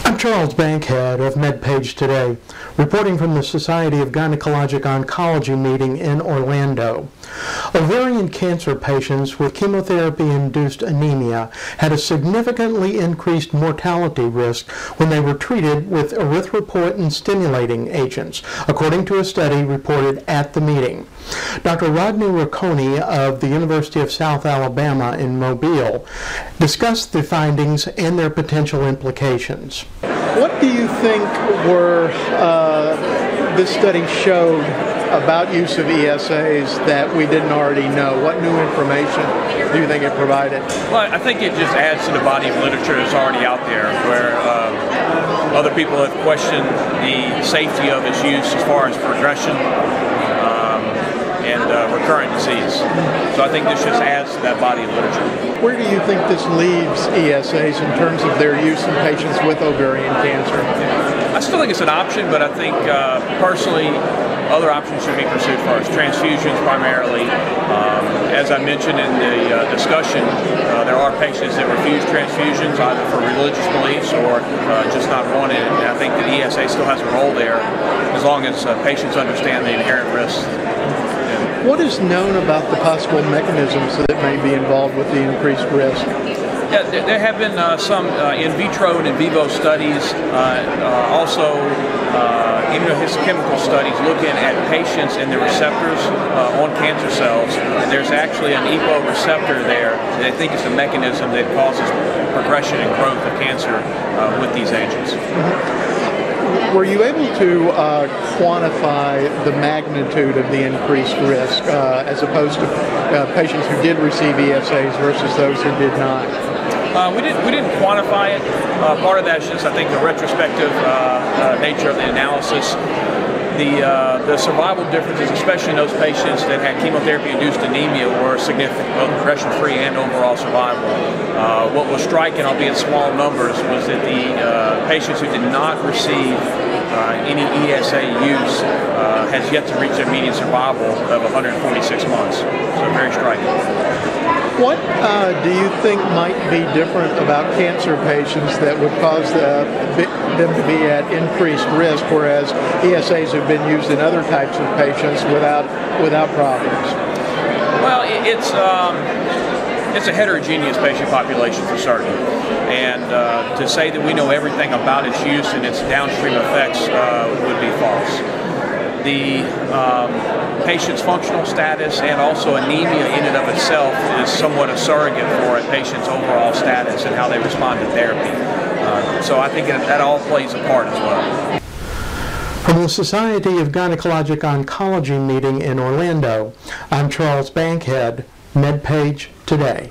I'm Charles Bankhead of MedPage Today, reporting from the Society of Gynecologic Oncology meeting in Orlando. Ovarian cancer patients with chemotherapy-induced anemia had a significantly increased mortality risk when they were treated with erythropoietin-stimulating agents, according to a study reported at the meeting. Dr. Rodney Riccone of the University of South Alabama in Mobile discussed the findings and their potential implications. What do you think this study showed about use of ESAs that we didn't already know? What new information do you think it provided? Well, I think it just adds to the body of literature that's already out there, where other people have questioned the safety of its use as far as progression and recurrent disease. So I think this just adds to that body of literature. Where do you think this leaves ESAs in terms of their use in patients with ovarian cancer? I still think it's an option, but I think personally other options should be pursued first. Transfusions primarily. As I mentioned in the discussion, there are patients that refuse transfusions either for religious beliefs or just not want it. And I think that ESA still has a role there as long as patients understand the inherent risks. What is known about the possible mechanisms that may be involved with the increased risk? Yeah, there have been some in vitro and in vivo studies, also immunohistochemical studies looking at patients and their receptors on cancer cells. And there's actually an EPO receptor there that I think is the mechanism that causes progression and growth of cancer with these agents. Were you able to quantify the magnitude of the increased risk as opposed to patients who did receive ESAs versus those who did not? We didn't quantify it. Part of that is just, I think, the retrospective nature of the analysis. The survival differences, especially in those patients that had chemotherapy-induced anemia, were significant, both progression-free and overall survival. What was striking, albeit small numbers, was that the patients who did not receive any ESA use has yet to reach their median survival of 146 months. So very striking. What do you think might be different about cancer patients that would cause them to be at increased risk, whereas ESAs have been used in other types of patients without problems? Well, it's a heterogeneous patient population for certain, and to say that we know everything about its use and its downstream effects would be false. The patient's functional status and also anemia in and of itself is somewhat a surrogate for a patient's overall status and how they respond to therapy. So I think that all plays a part as well. From the Society of Gynecologic Oncology meeting in Orlando, I'm Charles Bankhead, MedPage Today.